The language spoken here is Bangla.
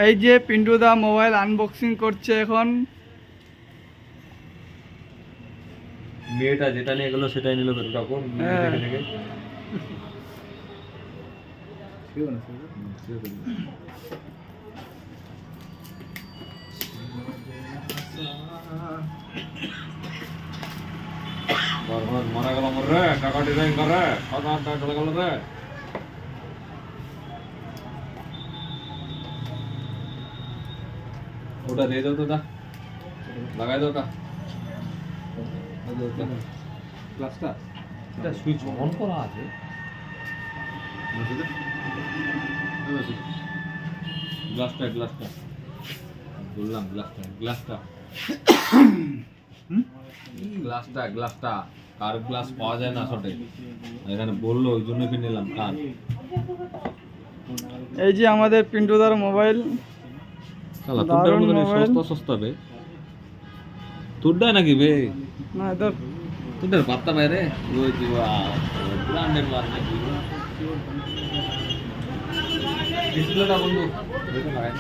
এই যে পিন্টুদা মোবাইল আনবক্সিং করছে এখন। মেয়েটা যেটা নিয়ে গেলো সেটাই নিল তো ঠাকুর দেখে দেখে। মারা গেল মর রে, টাকা ডিজাইন করে টাকা চলে গেল রে। ওটা দিয়ে দাও তো, ওটা লাগাই দাও, ওটা গ্লাসটা, এটা সুইচ অন করা আছে। গ্লাসটা গ্লাসটা বললাম, গ্লাসটা গ্লাসটা গ্লাসটা গ্লাসটা কার গ্লাস পাওয়া যায় না শর্টে, এখানে বললো ওই জন্য কি নিলাম কার। এই যে আমাদের পিন্টুদার মোবাইল, শালা তোরটার মতো সস্তা সস্তা বে, তোরটাই নাকি বে? না এদের তোদের পাত্তা বাইরে ওই দিবা ব্র্যান্ডের মাল নাকি ডিসপ্লেটা বন্ধু দেখো লাগাই